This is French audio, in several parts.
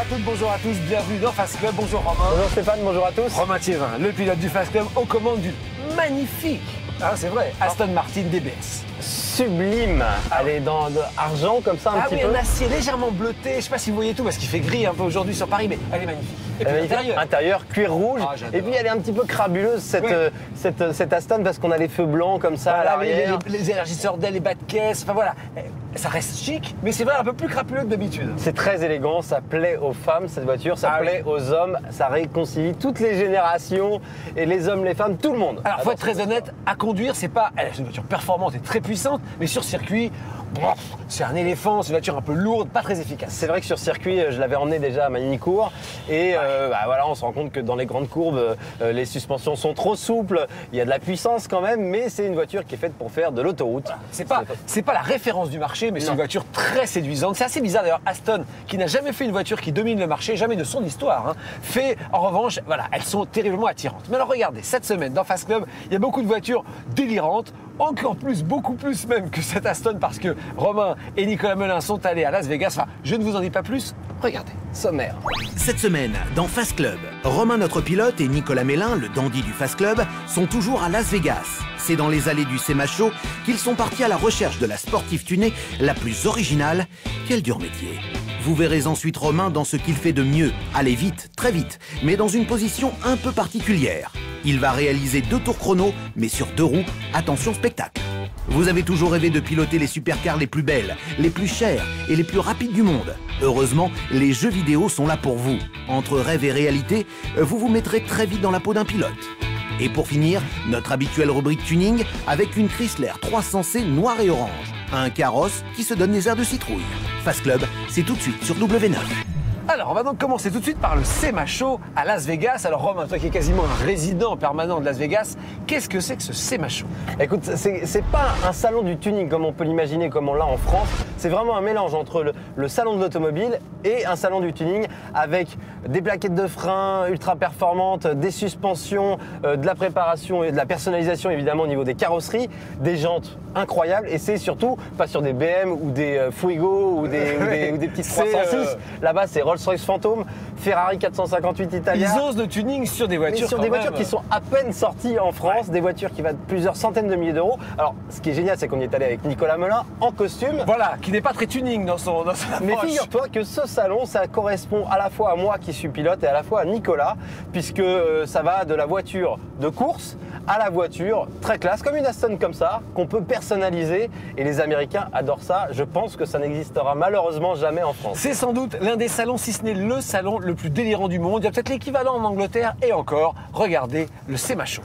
toutes, bonjour à tous, bienvenue dans Fast Club. Bonjour Romain. Bonjour Stéphane, bonjour à tous. Romain Thiévin, le pilote du Fast Club aux commandes d'une magnifique, c'est vrai, Aston Martin DBS. Sublime. Elle est dans de argent comme ça un petit peu. Un acier légèrement bleuté, je sais pas si vous voyez tout parce qu'il fait gris un peu aujourd'hui sur Paris, mais elle est magnifique. Et puis intérieur, cuir rouge. Et puis elle est un petit peu crabuleuse cette Aston parce qu'on a les feux blancs comme ça à l'arrière. Les élargisseurs d'ailes, les bas de caisse, enfin voilà. Ça reste chic, mais c'est vrai un peu plus crapuleux que d'habitude. C'est très élégant, ça plaît aux femmes cette voiture, ça plaît aux hommes, ça réconcilie toutes les générations et les hommes, les femmes, tout le monde. Alors faut être très honnête, à conduire, c'est pas, elle est une voiture performante et très puissante, mais sur circuit, c'est un éléphant, c'est une voiture un peu lourde, pas très efficace. C'est vrai que sur circuit, je l'avais emmené déjà à Magny-Cours et voilà, on se rend compte que dans les grandes courbes, les suspensions sont trop souples, il y a de la puissance quand même, mais c'est une voiture qui est faite pour faire de l'autoroute. C'est pas la référence du marché, mais c'est une voiture très séduisante. C'est assez bizarre d'ailleurs, Aston, qui n'a jamais fait une voiture qui domine le marché, jamais de son histoire, fait en revanche, voilà, elles sont terriblement attirantes. Mais alors regardez, cette semaine dans Fast Club, il y a beaucoup de voitures délirantes, encore plus, beaucoup plus même que cette Aston, parce que Romain et Nicolas Melin sont allés à Las Vegas. Enfin, je ne vous en dis pas plus, regardez, sommaire. Cette semaine, dans Fast Club, Romain, notre pilote, et Nicolas Melin, le dandy du Fast Club, sont toujours à Las Vegas. C'est dans les allées du SEMA Show qu'ils sont partis à la recherche de la sportive tunée la plus originale. Quel dur métier. Vous verrez ensuite Romain dans ce qu'il fait de mieux, aller vite, très vite, mais dans une position un peu particulière. Il va réaliser 2 tours chrono, mais sur 2 roues, attention spectacle. Vous avez toujours rêvé de piloter les supercars les plus belles, les plus chères et les plus rapides du monde. Heureusement, les jeux vidéo sont là pour vous. Entre rêve et réalité, vous vous mettrez très vite dans la peau d'un pilote. Et pour finir, notre habituelle rubrique tuning avec une Chrysler 300C noire et orange. Un carrosse qui se donne des airs de citrouille. Fast Club, c'est tout de suite sur W9. Alors, on va donc commencer tout de suite par le SEMA Show à Las Vegas. Alors Romain, toi qui es quasiment un résident permanent de Las Vegas, qu'est-ce que c'est que ce SEMA Show? Écoute, c'est pas un salon du tuning comme on peut l'imaginer, comme on l'a en France. C'est vraiment un mélange entre le salon de l'automobile et un salon du tuning avec des plaquettes de frein ultra performantes, des suspensions, de la préparation et de la personnalisation évidemment au niveau des carrosseries, des jantes incroyables, et c'est surtout pas sur des BM ou des Fuego ou des petites 306. Là-bas, c'est Rolls-Royce Phantom, Ferrari 458 Italia. Ils osent le tuning sur des voitures. Sur des voitures qui sont à peine sorties en France, des voitures qui valent plusieurs centaines de milliers d'euros. Alors, ce qui est génial, c'est qu'on y est allé avec Nicolas Melin en costume. Voilà, qui n'est pas très tuning dans son approche. Mais figure-toi que ce salon, ça correspond à la fois à moi qui suis pilote et à la fois à Nicolas, puisque ça va de la voiture de course à la voiture très classe, comme une Aston comme ça, qu'on peut personnaliser. Et les Américains adorent ça. Je pense que ça n'existera malheureusement jamais en France. C'est sans doute l'un des salons, si ce n'est le salon le plus délirant du monde. Il y a peut-être l'équivalent en Angleterre et encore. Regardez le SEMA Show.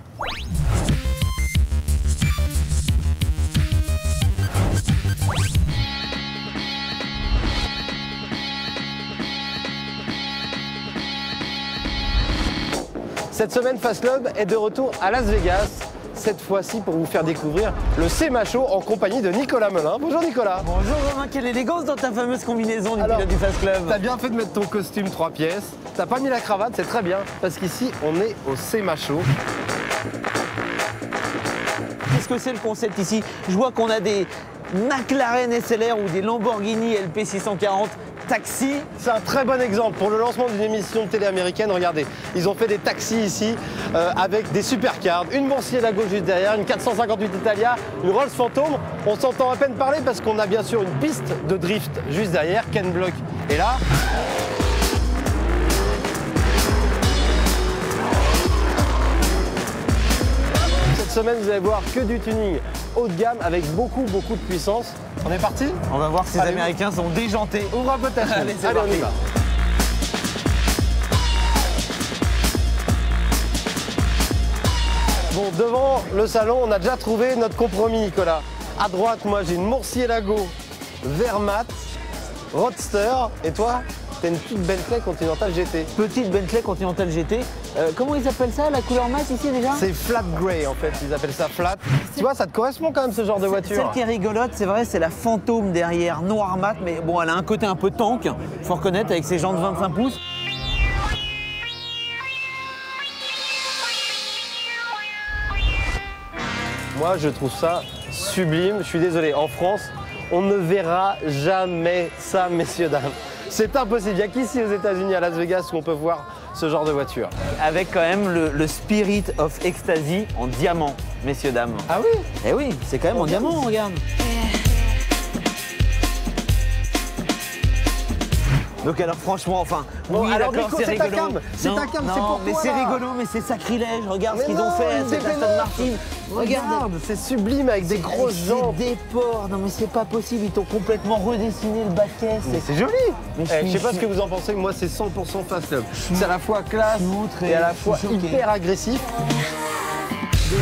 Cette semaine, Fast Club est de retour à Las Vegas. Cette fois-ci pour vous faire découvrir le SEMA Show en compagnie de Nicolas Melin. Bonjour Nicolas. Bonjour Romain, quelle élégance dans ta fameuse combinaison du pilote du Fast Club. T'as bien fait de mettre ton costume 3 pièces. T'as pas mis la cravate, c'est très bien, parce qu'ici on est au SEMA Show. Qu'est-ce que c'est le concept ici? Je vois qu'on a des McLaren SLR ou des Lamborghini LP640 taxi. C'est un très bon exemple pour le lancement d'une émission de télé américaine. Regardez, ils ont fait des taxis ici avec des supercars, une Murcielago juste derrière, une 458 Italia, une Rolls Phantom. On s'entend à peine parler parce qu'on a bien sûr une piste de drift juste derrière. Ken Block est là. Cette semaine, vous allez voir que du tuning haut de gamme avec beaucoup de puissance. On est parti? On va voir si les Américains sont déjantés. Ouvre un peu ta chaîne. Allez, on y va. Bon, devant le salon, on a déjà trouvé notre compromis, Nicolas. À droite, moi, j'ai une Murcielago vert mat, Roadster. Et toi, t'as une petite Bentley Continental GT. Petite Bentley Continental GT. Comment ils appellent ça, la couleur mat ici déjà? C'est flat grey en fait, ils appellent ça flat. Tu vois, ça te correspond quand même ce genre de voiture. Celle qui est rigolote, c'est vrai, c'est la Phantom derrière, noir mat, mais bon, elle a un côté un peu tank, faut reconnaître, avec ses jantes 25 pouces. Moi, je trouve ça sublime. Je suis désolé, en France, on ne verra jamais ça, messieurs, dames. C'est impossible. Il n'y a qu'ici aux États-Unis, à Las Vegas, où on peut voir ce genre de voiture. Avec quand même le Spirit of Ecstasy en diamant, messieurs, dames. Ah oui? Eh oui, c'est quand même en diamant, regarde. Donc alors franchement, enfin, Bon, oui alors, d'accord, Nico, c'est c'est ta rigolo. cam, c'est Non, ta cam, c'est non, pour mais toi, c'est là. rigolo, mais c'est sacrilège. Regarde Mais ce qu'ils non, ont fait à ils cette Aston déménagent. Martin. Regarde, c'est sublime avec des grosses jambes. Des ports. Non mais c'est pas possible, ils t'ont complètement redessiné le bas de caisse. C'est joli. Mais Je sais pas ce que vous en pensez, moi c'est 100% Fast Club. C'est à la fois classe outré, et à la je suis fois choqué. hyper agressif.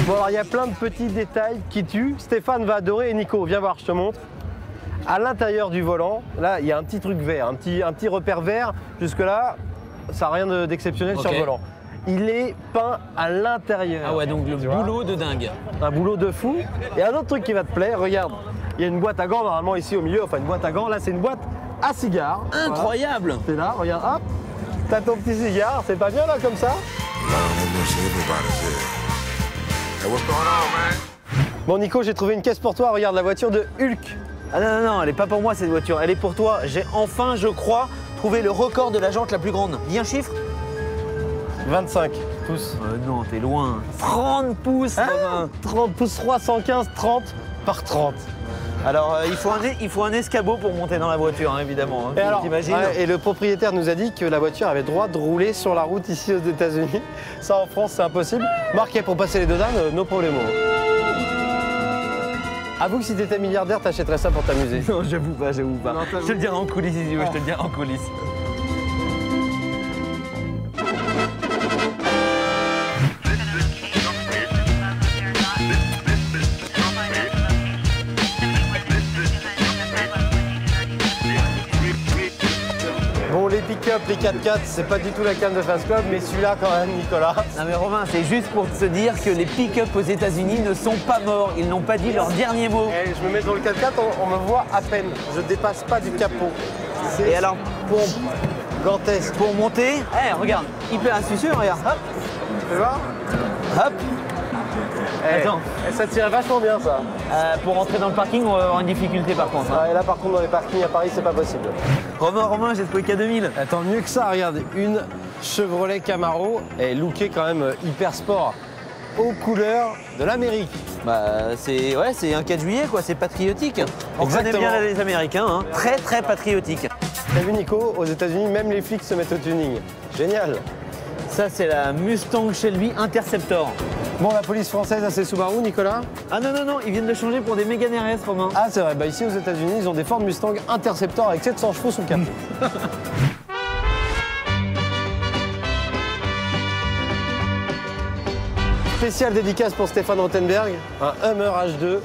Bon alors il y a plein de petits détails qui tuent. Stéphane va adorer et Nico, viens voir, je te montre. À l'intérieur du volant, là il y a un petit truc vert, un petit repère vert. Jusque là, ça n'a rien d'exceptionnel sur le volant. Il est peint à l'intérieur. Ah ouais, donc le boulot de dingue. Un boulot de fou. Et un autre truc qui va te plaire, regarde, il y a une boîte à gants normalement ici au milieu, enfin une boîte à gants, là c'est une boîte à cigares. Incroyable. T'es là, regarde, hop, t'as ton petit cigare, c'est pas bien là comme ça? Bon Nico, j'ai trouvé une caisse pour toi, regarde la voiture de Hulk. Ah non, non, non, elle est pas pour moi cette voiture, elle est pour toi. J'ai enfin, je crois, trouvé le record de la jante la plus grande. Dis un chiffre? 25 pouces. Non, t'es loin. 30 pouces, Romain. 30 pouces, 315, 30 par 30. Alors, il faut un escabeau pour monter dans la voiture, hein, évidemment. Hein. Et alors, T'imagines? et le propriétaire nous a dit que la voiture avait le droit de rouler sur la route ici aux États-Unis. Ça en France, c'est impossible. Marqué pour passer les deux ânes, no problemo. Avoue que si t'étais milliardaire, t'achèterais ça pour t'amuser. Non, j'avoue pas, j'avoue pas. Non, Je te le dirai en coulisses, si tu veux, je te le dirai en coulisses. Bon, les pick-up, les 4x4, c'est pas du tout la cam de Fast Club, mais celui-là quand même, Nicolas. Non mais Romain, c'est juste pour te dire que les pick-up aux États-Unis ne sont pas morts. Ils n'ont pas dit leur dernier mot. Et je me mets dans le 4x4, on me voit à peine. Je dépasse pas du capot. Et alors, Gantesque. pour monter, regarde, hyper astucieux, regarde. Hop, Tu vois? hop. Attends. Ça tire vachement bien ça. Pour rentrer dans le parking, on va avoir une difficulté par contre. Hein. Et là par contre dans les parkings à Paris c'est pas possible. Romain, j'ai trouvé K2000. Attends, mieux que ça, regarde, une Chevrolet Camaro est lookée quand même hyper sport. Aux couleurs de l'Amérique. Bah c'est un 4 juillet quoi, c'est patriotique. On connaît Exactement. bien les Américains, hein. Très très patriotique. T'as vu Nico, aux États-Unis même les flics se mettent au tuning. Génial. Ça c'est la Mustang Shelby Interceptor. Bon, la police française a ses Subaru, Nicolas? Ah non, ils viennent de changer pour des Mégane RS, Romain. Ah c'est vrai, bah ici aux États-Unis ils ont des Ford Mustang Interceptor avec 700 chevaux sous le capot. Spécial dédicace pour Stéphane Rothenberg, un Hummer H2,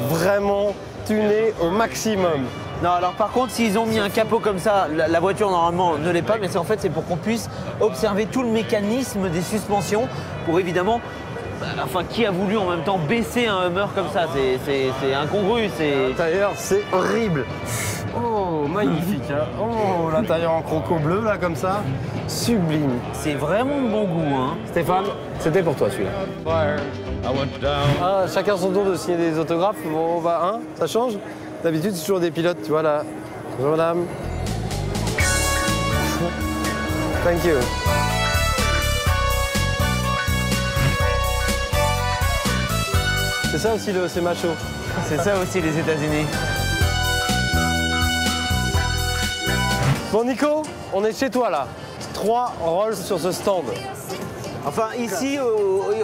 vraiment tuné au maximum. Non, alors par contre, s'ils ont mis un capot comme ça, la voiture normalement ne l'est pas, mais en fait c'est pour qu'on puisse observer tout le mécanisme des suspensions pour évidemment. Enfin, qui a voulu en même temps baisser un Hummer comme ça? C'est incongru, c'est. L'intérieur, c'est horrible. Oh, magnifique. Hein. Oh, l'intérieur en croco bleu, là, comme ça. Sublime. C'est vraiment de bon goût, hein. Stéphane, c'était pour toi, celui-là. Ah, chacun son tour de signer des autographes. Bon, bah, ça change. D'habitude, c'est toujours des pilotes, tu vois, là. Bonjour, madame. Thank you. C'est ça aussi, c'est macho. C'est ça aussi les États-Unis. Bon Nico, on est chez toi là. 3 Rolls sur ce stand. Enfin ici,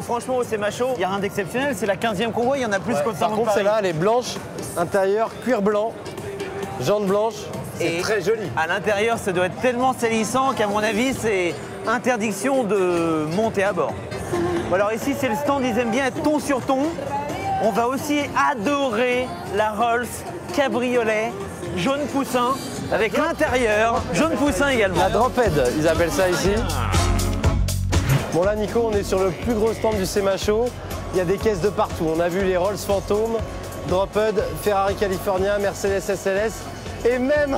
franchement au Sémacho, il n'y a rien d'exceptionnel, c'est la 15e qu'on voit, il y en a plus qu'au Par salon de contre Paris. celle-là, elle est blanche, intérieur cuir blanc, jantes blanches. C'est Et très joli. à l'intérieur, ça doit être tellement salissant qu'à mon avis, c'est interdiction de monter à bord. Bon, alors ici, c'est le stand, ils aiment bien être ton sur ton. On va aussi adorer la Rolls cabriolet jaune poussin avec l'intérieur jaune poussin également. La drophead, ils appellent ça ici. Bon là Nico, on est sur le plus gros stand du Sémacho. Il y a des caisses de partout. On a vu les Rolls Phantom, Drophead, Ferrari California, Mercedes SLS et même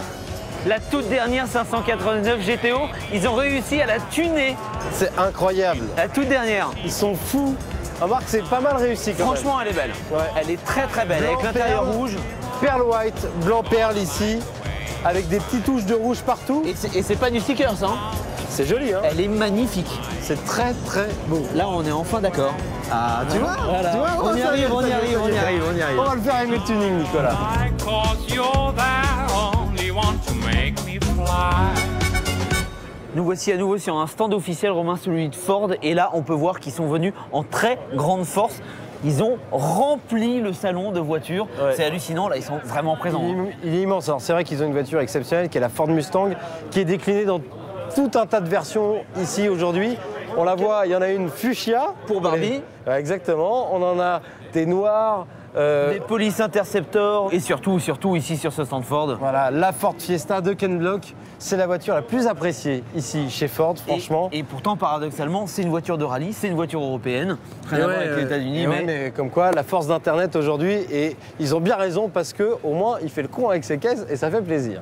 La toute dernière 589 GTO, ils ont réussi à la tuner. c'est incroyable. La toute dernière. Ils sont fous. Remarque, c'est pas mal réussi quand Franchement, elle est belle. Ouais. Elle est très très belle, Blanc, avec l'intérieur perle. rouge. même. Perle white, blanc perle ici. avec des petites touches de rouge partout. Et c'est pas du sticker ça, hein. C'est joli, hein. Elle est magnifique. C'est très très beau. Là, on est enfin d'accord. Ah, tu vois, voilà. tu vois, On y arrive, on y arrive, on y arrive, on y arrive. On va le faire aimer le tuning, Nicolas. Cause you're the only one to make me fly. Nous voici à nouveau sur un stand officiel, Romain, celui de Ford. Et là, on peut voir qu'ils sont venus en très grande force. Ils ont rempli le salon de voitures. Ouais. C'est hallucinant, là, ils sont vraiment présents. Il est immense. Alors, c'est vrai qu'ils ont une voiture exceptionnelle qui est la Ford Mustang, qui est déclinée dans tout un tas de versions ici aujourd'hui. On la voit, il y en a une fuchsia. Pour Barbie. Ouais, exactement. On en a des noirs. Des Police Interceptor. Et surtout ici sur ce stand Ford. Voilà, la Ford Fiesta de Ken Block. C'est la voiture la plus appréciée ici chez Ford, franchement. Et pourtant, paradoxalement, c'est une voiture de rallye, c'est une voiture européenne. Rien à voir avec les États-Unis. Mais comme quoi, la force d'Internet aujourd'hui, et ils ont bien raison parce que au moins, il fait le con avec ses caisses et ça fait plaisir.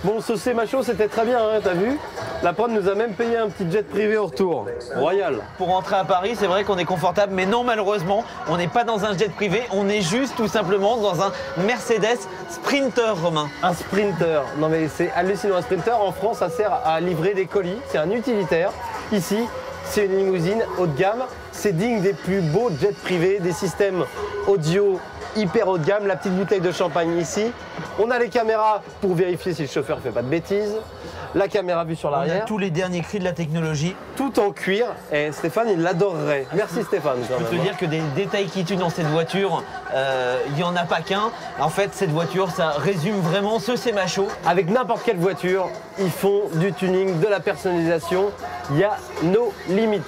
Bon, ce Semacho, c'était très bien, hein, t'as vu? La prod nous a même payé un petit jet privé au retour. Royal. Pour rentrer à Paris, c'est vrai qu'on est confortable, mais non, malheureusement, on n'est pas dans un jet privé, on est juste tout simplement dans un Mercedes Sprinter, Romain. Un Sprinter. Non mais c'est hallucinant. Un Sprinter, en France, ça sert à livrer des colis. C'est un utilitaire. Ici, c'est une limousine haut de gamme. C'est digne des plus beaux jets privés, des systèmes audio hyper haut de gamme. La petite bouteille de champagne ici. On a les caméras pour vérifier si le chauffeur ne fait pas de bêtises. La caméra vue sur On a l'arrière. tous les derniers cris de la technologie. Tout en cuir. Et Stéphane, il l'adorerait. Merci Stéphane. Je peux te dire que des détails qui tuent dans cette voiture, il n'y en a pas qu'un. En fait, cette voiture, ça résume vraiment ce Semacho. Avec n'importe quelle voiture, ils font du tuning, de la personnalisation. Il y a no limites.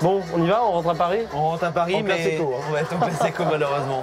Bon, on y va, on rentre à Paris? On rentre à Paris, En mais Placeco, hein. on va être en Placeco malheureusement.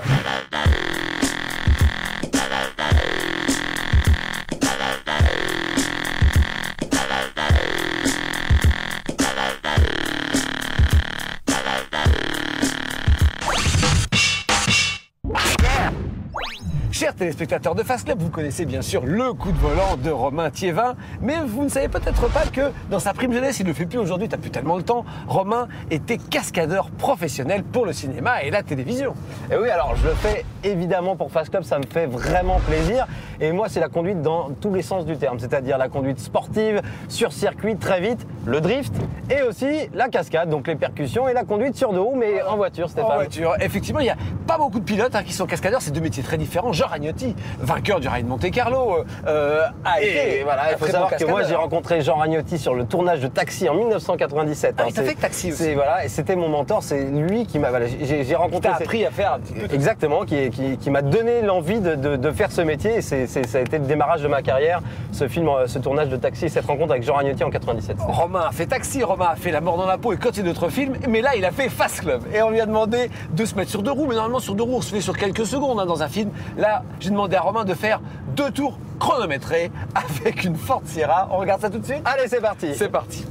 Chers téléspectateurs de Fast Club, vous connaissez bien sûr le coup de volant de Romain Thiévin, mais vous ne savez peut-être pas que dans sa prime jeunesse, il ne le fait plus aujourd'hui, t'as plus tellement le temps, Romain était cascadeur professionnel pour le cinéma et la télévision. Et oui, alors je le fais évidemment pour Fast Club, ça me fait vraiment plaisir. Et moi, c'est la conduite dans tous les sens du terme, c'est-à-dire la conduite sportive, sur circuit, très vite, le drift et aussi la cascade, donc les percussions et la conduite sur deux roues, mais en voiture, Stéphane. En voiture, effectivement, il n'y a pas beaucoup de pilotes qui sont cascadeurs, c'est deux métiers très différents. Jean Ragnotti, vainqueur du Rallye de Monte-Carlo, a été. Voilà, il faut savoir que moi j'ai rencontré Jean Ragnotti sur le tournage de Taxi en 1997. Ah, il t'a fait Taxi aussi. Voilà, et c'était mon mentor, c'est lui qui m'a. Voilà, j'ai rencontré. T'as appris à faire un petit peu. Exactement, qui m'a donné l'envie de faire ce métier. Et ça a été le démarrage de ma carrière, ce film, ce tournage de Taxi et cette rencontre avec Jean Ragnotti en 97. Romain a fait Taxi, Romain a fait La mort dans la peau et continué d'autres films, mais là il a fait Fast Club. Et on lui a demandé de se mettre sur deux roues, mais normalement sur deux roues on se fait sur quelques secondes dans un film. Là j'ai demandé à Romain de faire 2 tours chronométrés avec une Ford Sierra. On regarde ça tout de suite? Allez, c'est parti. C'est parti.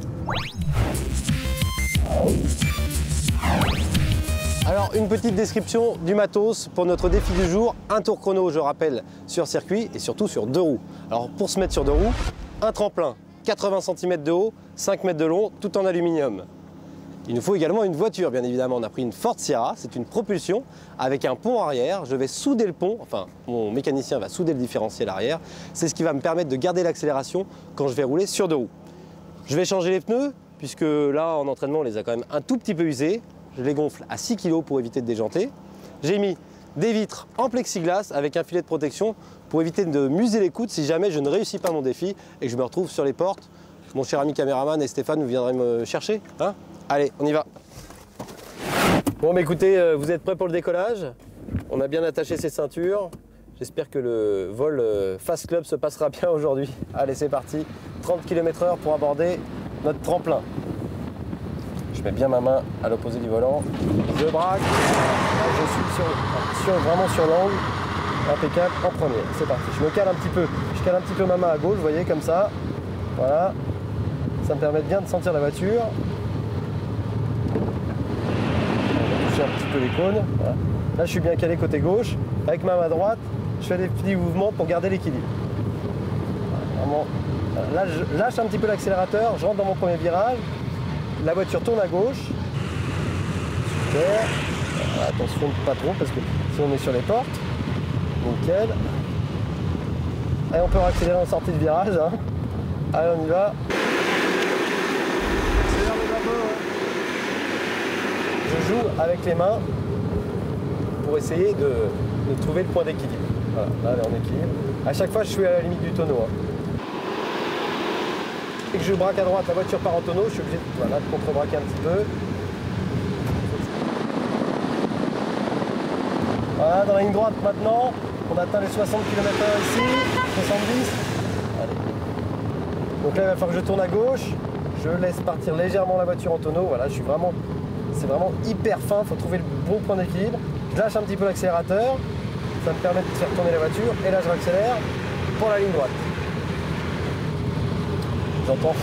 Alors, une petite description du matos pour notre défi du jour. Un tour chrono, je rappelle, sur circuit et surtout sur deux roues. Alors, pour se mettre sur deux roues, un tremplin, 80 cm de haut, 5 mètres de long, tout en aluminium. Il nous faut également une voiture, bien évidemment. On a pris une Ford Sierra, c'est une propulsion avec un pont arrière. Je vais souder le pont, enfin, mon mécanicien va souder le différentiel arrière. C'est ce qui va me permettre de garder l'accélération quand je vais rouler sur deux roues. Je vais changer les pneus, puisque là, en entraînement, on les a quand même un tout petit peu usés. Je les gonfle à 6 kg pour éviter de déjanter. J'ai mis des vitres en plexiglas avec un filet de protection pour éviter de muser les coudes si jamais je ne réussis pas mon défi et que je me retrouve sur les portes. Mon cher ami caméraman et Stéphane, vous viendrez me chercher, hein? Allez, on y va. Bon, mais écoutez, vous êtes prêts pour le décollage? On a bien attaché ses ceintures. J'espère que le vol Fast Club se passera bien aujourd'hui. Allez, c'est parti. 30 km/h pour aborder notre tremplin. Je mets bien ma main à l'opposé du volant. Je braque. Je suis vraiment sur l'angle. Impeccable en premier. C'est parti. Je me cale un petit peu. Je cale un petit peu ma main à gauche, vous voyez, comme ça. Voilà. Ça me permet bien de sentir la voiture. Un petit peu les cônes. Voilà. Là, je suis bien calé côté gauche. Avec ma main droite, je fais des petits mouvements pour garder l'équilibre. Voilà, vraiment Là, je lâche un petit peu l'accélérateur, je rentre dans mon premier virage. La voiture tourne à gauche. Super. Voilà, attention, pas trop, parce que si on est sur les portes. Nickel. Allez, on peut accélérer en sortie de virage. Hein. Allez, on y va. Accélère le drapeau. Je joue avec les mains pour essayer de trouver le point d'équilibre. Voilà, là, elle est en équilibre. À chaque fois, je suis à la limite du tonneau. Hein. Dès que je braque à droite, la voiture part en tonneau, je suis obligé de contre-braquer un petit peu. Voilà, dans la ligne droite maintenant, on atteint les 60 km/h ici, 70. Allez. Donc là, il va falloir que je tourne à gauche. Je laisse partir légèrement la voiture en tonneau. Voilà, c'est vraiment hyper fin, il faut trouver le bon point d'équilibre. Je lâche un petit peu l'accélérateur, ça me permet de faire tourner la voiture. Et là, je réaccélère pour la ligne droite. J'entends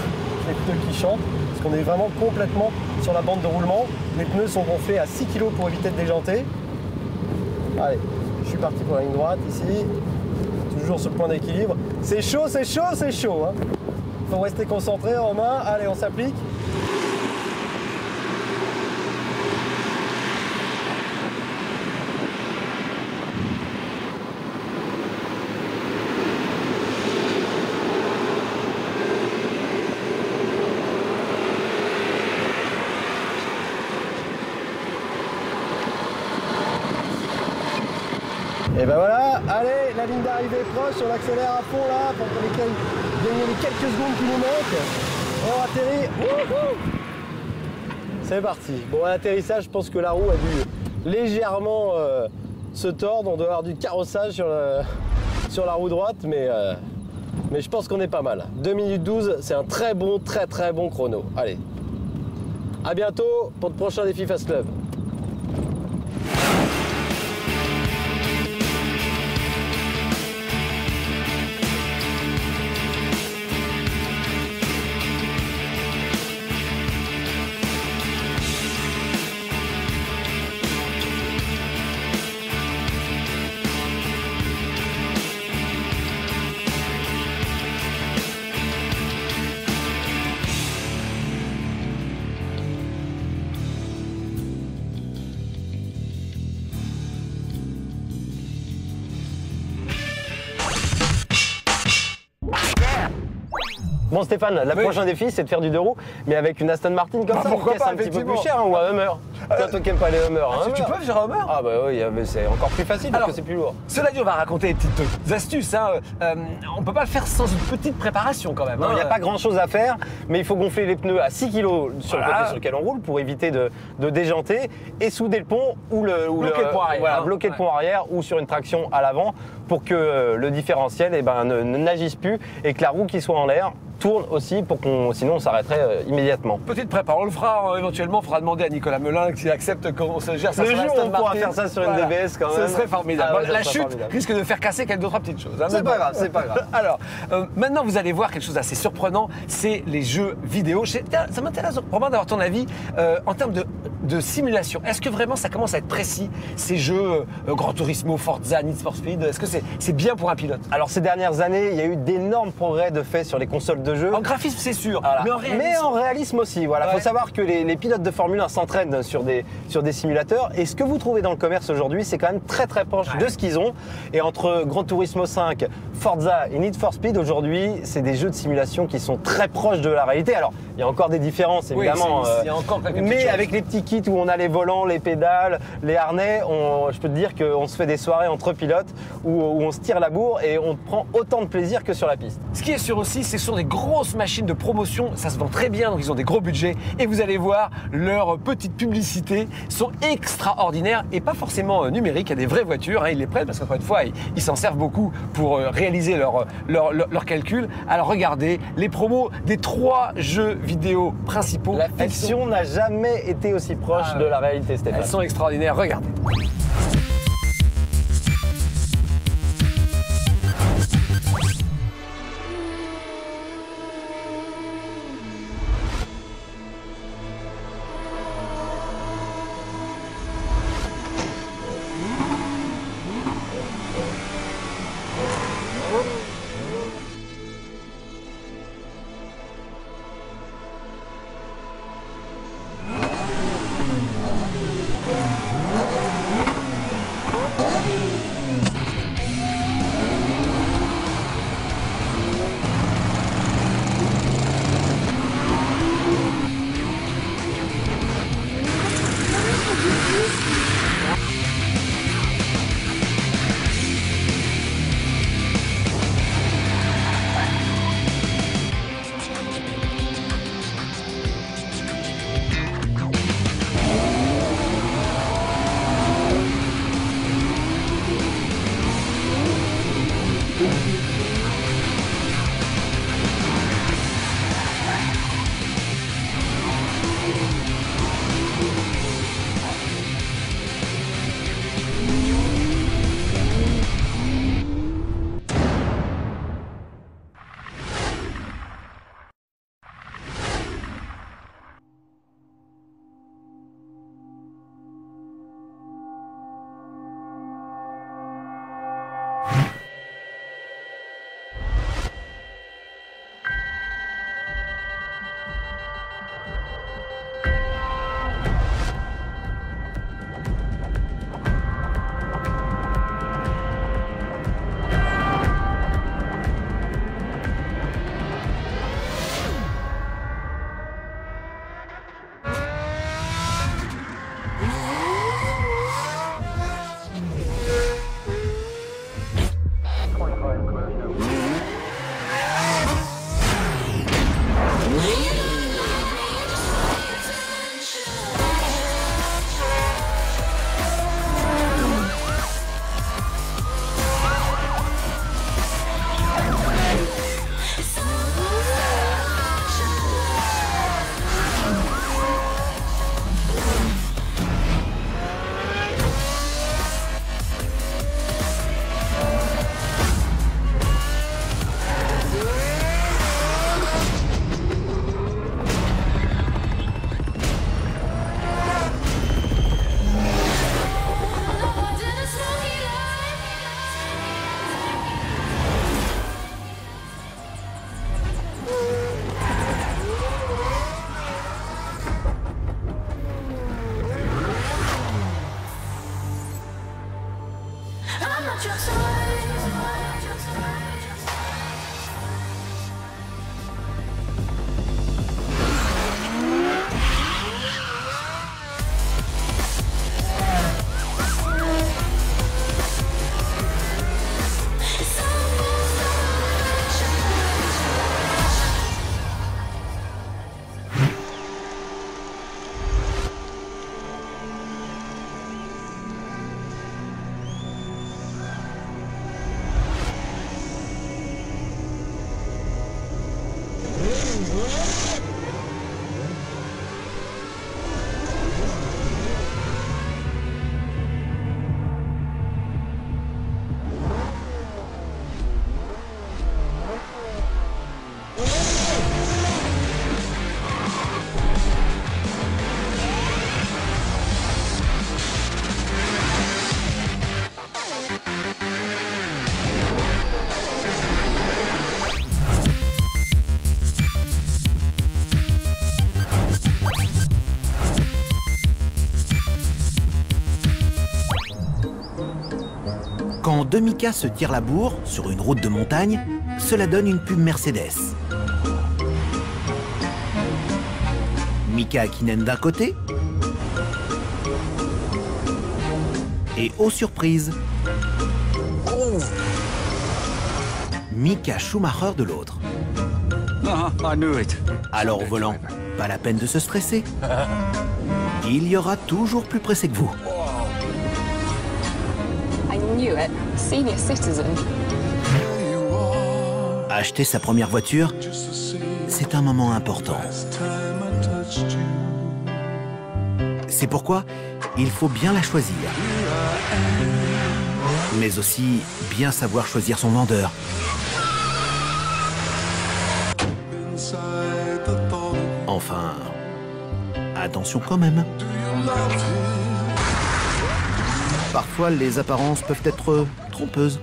les pneus qui chantent, parce qu'on est vraiment complètement sur la bande de roulement. Les pneus sont gonflés à 6 kg pour éviter de déjanter. Allez, je suis parti pour la ligne droite ici, toujours sur le point d'équilibre. C'est chaud, c'est chaud, c'est chaud. Hein. Faut rester concentré, Romain. Allez, on s'applique. Et ben voilà, allez, la ligne d'arrivée est proche, on accélère à fond là pour gagner les quelques secondes qui nous manquent. On atterrit. Wouhou. C'est parti. Bon, à l'atterrissage, je pense que la roue a dû légèrement se tordre. On doit avoir du carrossage sur la roue droite, mais je pense qu'on est pas mal. 2 minutes 12, c'est un très bon chrono. Allez, à bientôt pour le prochain défi Fast Club. Bon Stéphane, le prochain défi c'est de faire du 2 roues, mais avec une Aston Martin comme ça, pourquoi c'est pas, un petit peu plus effectivement. cher hein, ou un Hummer. Toi qui n'aimes pas les Hummers, hein, Tu peux faire un Hummer? Ah bah oui, mais c'est encore plus facile parce Alors, que c'est plus lourd. Cela dit, on va raconter des petites astuces. Hein. On peut pas le faire sans une petite préparation quand même. Non, il n'y a pas grand chose à faire, mais il faut gonfler les pneus à 6 kg sur le côté sur lequel on roule pour éviter de déjanter et souder le pont ou bloquer le pont arrière. Voilà, bloquer le pont arrière ou sur une traction à l'avant pour que le différentiel ne n'agisse plus et que la roue qui soit en l'air tourne aussi sinon on s'arrêterait immédiatement. Petite prépa, on le fera éventuellement, il faudra demander à Nicolas Melin s'il accepte qu'on se gère ça Le sur jour Aston où on pourra Martin. faire ça sur une DBS quand même. Ce serait formidable. Ah ouais, La ça serait chute formidable. risque de faire casser quelques 2-3 petites choses. Hein, C'est pas grave, c'est pas grave. Alors, maintenant vous allez voir quelque chose d'assez surprenant, c'est les jeux vidéo. Ça m'intéresse vraiment d'avoir ton avis en termes de simulation. Est-ce que vraiment ça commence à être précis, ces jeux Gran Turismo, Forza, Need for Speed? Est-ce que c'est bien pour un pilote? Alors ces dernières années, il y a eu d'énormes progrès de fait sur les consoles de jeu. En graphisme c'est sûr, Voilà. mais en réalisme... Mais en réalisme aussi, voilà. Ouais. Faut savoir que les pilotes de Formule 1 s'entraînent sur des simulateurs et ce que vous trouvez dans le commerce aujourd'hui, c'est quand même très proche de ce qu'ils ont. Et entre Gran Turismo 5, Forza et Need for Speed, aujourd'hui, c'est des jeux de simulation qui sont très proches de la réalité. Alors, il y a encore des différences, évidemment. Oui, il y a encore quelques petites mais choses. avec les petits kits où on a les volants, les pédales, les harnais, je peux te dire qu'on se fait des soirées entre pilotes où on se tire la bourre et on prend autant de plaisir que sur la piste. Ce qui est sûr aussi, ce sont des grosses machines de promotion, ça se vend très bien, donc ils ont des gros budgets. Et vous allez voir, leurs petites publicités sont extraordinaires et pas forcément numériques. Il y a des vraies voitures, hein, ils les prennent parce qu'encore une fois, ils s'en servent beaucoup pour réaliser leurs calculs. Alors regardez, les promos des 3 jeux vidéo principaux. La fiction n'a jamais été aussi proche de la réalité, Stéphane. Elles sont extraordinaires, regardez. Quand deux Mika se tirent la bourre sur une route de montagne, cela donne une pub Mercedes. Mika Hakkinen d'un côté et aux surprises, Mika Schumacher de l'autre. Alors au volant, pas la peine de se stresser. Il y aura toujours plus pressé que vous. I knew it. Senior citizen. Acheter sa première voiture, c'est un moment important. C'est pourquoi il faut bien la choisir. Mais aussi bien savoir choisir son vendeur. Enfin, attention quand même. Parfois, les apparences peuvent être trompeuses.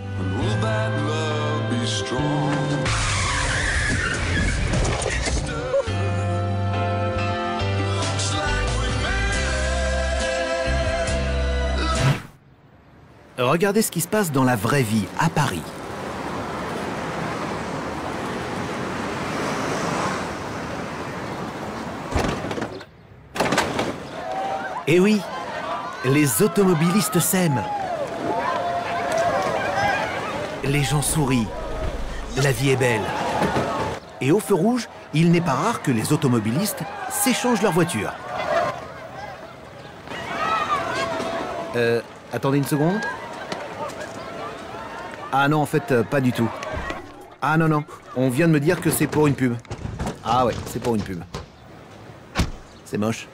Regardez ce qui se passe dans la vraie vie, à Paris. Eh oui, les automobilistes s'aiment. Les gens sourient. La vie est belle. Et au feu rouge, il n'est pas rare que les automobilistes s'échangent leur voiture. Attendez une seconde. Ah non, en fait, pas du tout. Ah non, non, on vient de me dire que c'est pour une pub. Ah ouais, c'est pour une pub. C'est moche.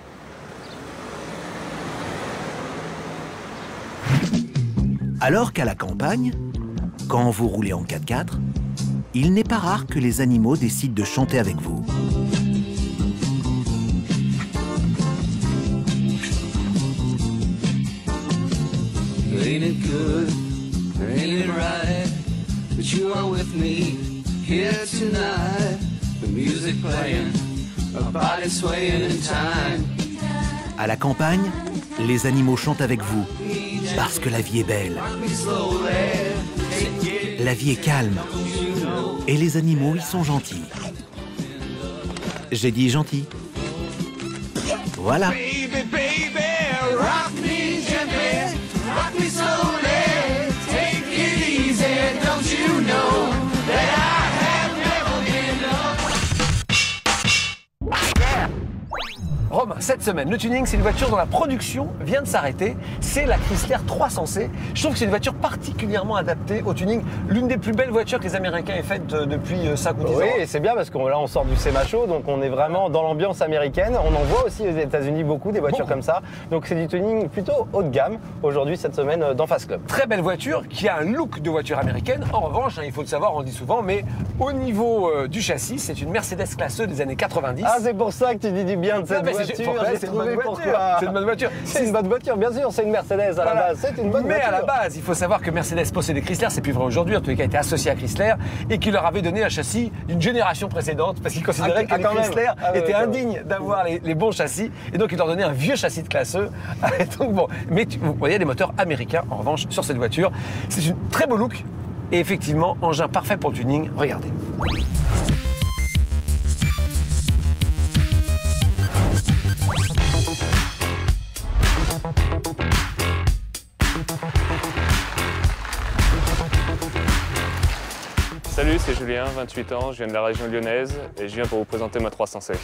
Alors qu'à la campagne, quand vous roulez en 4x4, il n'est pas rare que les animaux décident de chanter avec vous. Ain't it good, ain't it right, that you are with me here tonight, the music playing, our body swaying in time. À la campagne, les animaux chantent avec vous, parce que la vie est belle. La vie est calme, et les animaux y sont gentils. J'ai dit gentil. Voilà. Baby, baby, rock me gently, rock me slowly, take it easy, don't you know that I have never been up. Romain, cette semaine, le tuning, c'est une voiture dont la production vient de s'arrêter. C'est la Chrysler 300C. Je trouve que c'est une voiture particulièrement adaptée au tuning. L'une des plus belles voitures que les Américains aient faites depuis 5 ou 10 ans. Oui, et c'est bien parce que là, on sort du SEMA Show, donc on est vraiment dans l'ambiance américaine. On en voit aussi aux États-Unis beaucoup, des voitures comme ça. Donc c'est du tuning plutôt haut de gamme aujourd'hui, cette semaine, dans Fast Club. Très belle voiture qui a un look de voiture américaine. En revanche, il faut le savoir, on le dit souvent, mais au niveau du châssis, c'est une Mercedes Classe E des années 90. Ah, c'est pour ça que tu dis du bien de cette Non, mais voiture. c'est une bonne voiture. Pourquoi. C'est une bonne voiture. C'est une bonne voiture, bien sûr, c'est une Mercedes. Mercedes à la base. C'est une bonne Mais voiture. à la base, il faut savoir que Mercedes possédait Chrysler, c'est plus vrai aujourd'hui, en tous les cas, il était associé à Chrysler et qu'il leur avait donné un châssis d'une génération précédente parce qu'il considérait que les quand même. Chrysler Ouais, étaient quand indignes d'avoir les bons châssis et donc il leur donnait un vieux châssis de classe E. Donc bon, mais vous voyez les moteurs américains en revanche sur cette voiture. C'est une très beau look et effectivement, engin parfait pour le tuning. Regardez. Salut, c'est Julien, 28 ans, je viens de la région lyonnaise et je viens pour vous présenter ma 300C.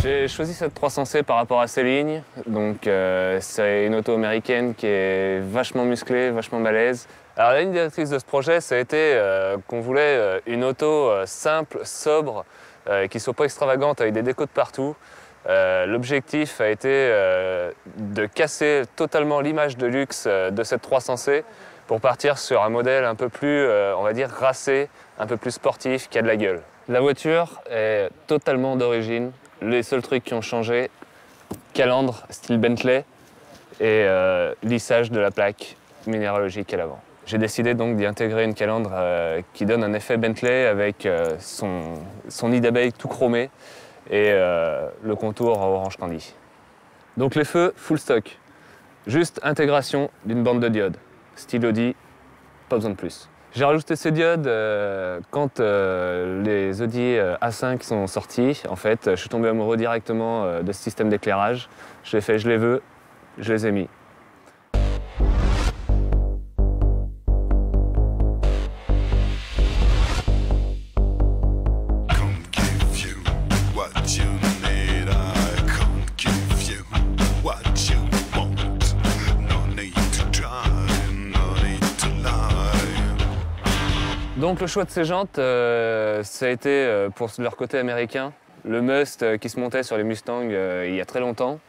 J'ai choisi cette 300C par rapport à ses lignes, donc c'est une auto américaine qui est vachement musclée, vachement balèze. Alors la ligne directrice de ce projet, ça a été qu'on voulait une auto simple, sobre, qui ne soit pas extravagante avec des décos de partout. L'objectif a été de casser totalement l'image de luxe de cette 300C pour partir sur un modèle un peu plus, on va dire, racé, un peu plus sportif, qui a de la gueule. La voiture est totalement d'origine. Les seuls trucs qui ont changé, calandre style Bentley et lissage de la plaque minéralogique à l'avant. J'ai décidé donc d'y intégrer une calandre qui donne un effet Bentley avec son nid d'abeille tout chromé et le contour en orange candy. Donc les feux, full stock. Juste intégration d'une bande de diodes. Style Audi, pas besoin de plus. J'ai rajouté ces diodes quand les Audi A5 sont sortis. En fait, je suis tombé amoureux directement de ce système d'éclairage. Je l'ai fait, je les veux, je les ai mis. Donc le choix de ces jantes, ça a été pour leur côté américain, le Must qui se montait sur les Mustangs il y a très longtemps.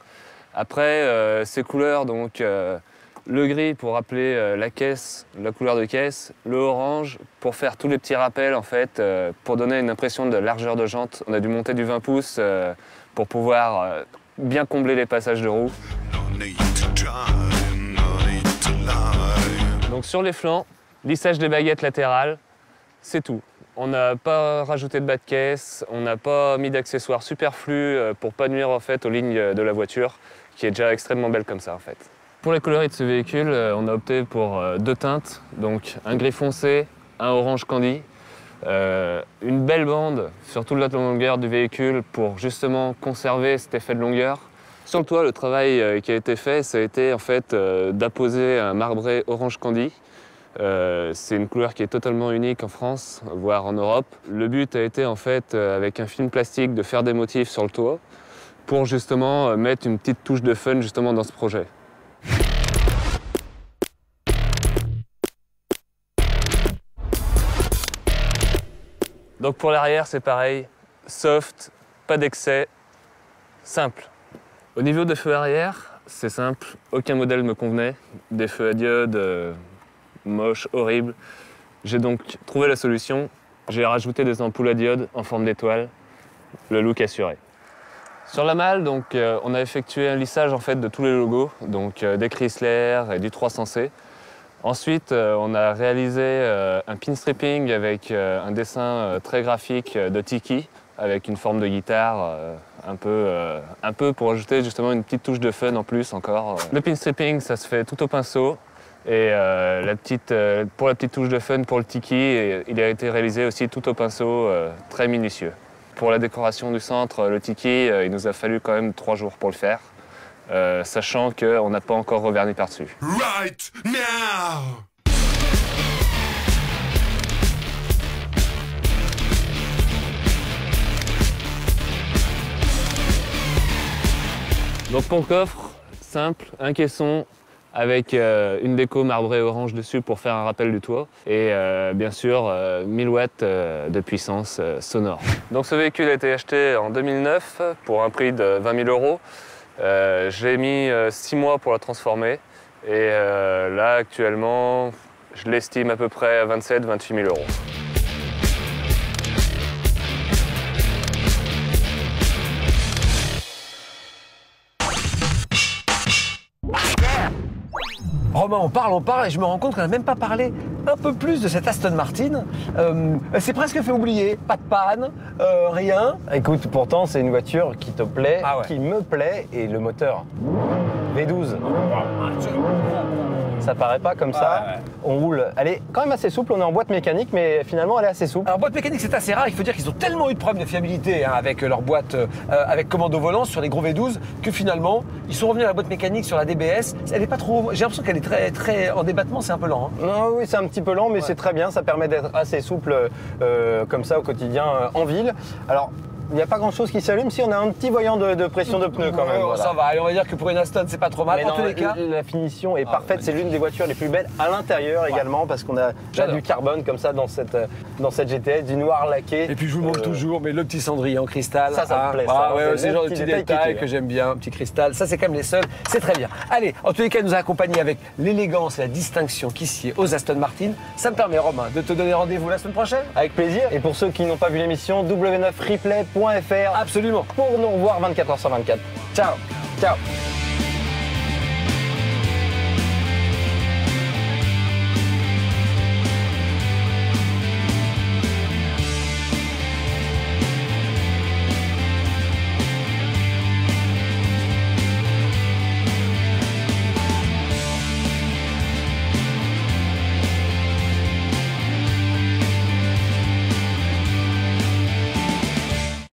Après, ces couleurs, donc le gris pour rappeler la caisse, la couleur de caisse, le orange pour faire tous les petits rappels en fait, pour donner une impression de largeur de jante. On a dû monter du 20 pouces pour pouvoir bien combler les passages de roue. Donc sur les flancs, lissage des baguettes latérales. C'est tout. On n'a pas rajouté de bas de caisse, on n'a pas mis d'accessoires superflus pour pas nuire en fait aux lignes de la voiture, qui est déjà extrêmement belle comme ça en fait. Pour les coloris de ce véhicule, on a opté pour deux teintes, donc un gris foncé, un orange candy, une belle bande sur toute la longueur du véhicule pour justement conserver cet effet de longueur. Sur le toit, le travail qui a été fait, ça a été en fait d'apposer un marbré orange candy. C'est une couleur qui est totalement unique en France, voire en Europe. Le but a été en fait, avec un film plastique, de faire des motifs sur le toit pour justement mettre une petite touche de fun justement dans ce projet. Donc pour l'arrière, c'est pareil, soft, pas d'excès, simple. Au niveau des feux arrière, c'est simple, aucun modèle me convenait. Des feux à diode moches, horribles. J'ai donc trouvé la solution, j'ai rajouté des ampoules à diode en forme d'étoile, le look assuré. Sur la malle, donc, on a effectué un lissage en fait, de tous les logos, donc des Chrysler et du 300C. Ensuite, on a réalisé un pin stripping avec un dessin très graphique de Tiki, avec une forme de guitare un peu pour ajouter justement une petite touche de fun en plus encore. Le pin stripping, ça se fait tout au pinceau. Et pour la petite touche de fun pour le Tiki, il a été réalisé aussi tout au pinceau, très minutieux. Pour la décoration du centre, le Tiki, il nous a fallu quand même 3 jours pour le faire, sachant qu'on n'a pas encore reverni par-dessus. Right now. Donc pour le coffre, simple, un caisson, avec une déco marbrée orange dessus pour faire un rappel du toit et bien sûr 1000 watts de puissance sonore. Donc ce véhicule a été acheté en 2009 pour un prix de 20 000 euros. J'ai mis 6 mois pour la transformer et là actuellement je l'estime à peu près à 27 000 à 28 000 euros. Romain, on parle, et je me rends compte qu'on n'a même pas parlé un peu plus de cette Aston Martin. C'est presque fait oublier, pas de panne, rien. Écoute, pourtant, c'est une voiture qui te plaît, Ah ouais. qui me plaît, et le moteur V12. Ça paraît pas comme ça. Ouais. On roule. Elle est quand même assez souple. On est en boîte mécanique, mais finalement, elle est assez souple. Alors boîte mécanique c'est assez rare, il faut dire qu'ils ont tellement eu de problèmes de fiabilité avec leur boîte avec commande au volant sur les gros V12 que finalement ils sont revenus à la boîte mécanique sur la DBS. Elle est pas trop, j'ai l'impression qu'elle est très en débattement, c'est un peu lent. Hein. Non, oui, c'est un petit peu lent, mais c'est très bien. Ça permet d'être assez souple comme ça au quotidien en ville. Alors, il n'y a pas grand-chose qui s'allume si on a un petit voyant de pression de pneus quand même. Ouais, voilà. Ça va, allez, on va dire que pour une Aston c'est pas trop mal. Mais En non, tous les cas, la finition est parfaite. C'est l'une des voitures les plus belles à l'intérieur également parce qu'on a J'adore. du carbone comme ça dans cette GTS, du noir laqué. et puis je vous montre toujours, mais le petit cendrier en cristal. Ça me plaît, ça. Ah, ouais, C'est c'est le le genre de petit petits détail qui détails tue. que j'aime bien, un petit cristal. Ça c'est quand même les seuls, c'est très bien. Allez, en tous les cas, il nous a accompagnés avec l'élégance et la distinction qui sied aux Aston Martin. Ça me permet, Romain, de te donner rendez-vous la semaine prochaine. Avec plaisir. Et pour ceux qui n'ont pas vu l'émission, w9replay.fr Absolument. pour nous revoir 24h sur 24. Ciao. Ciao.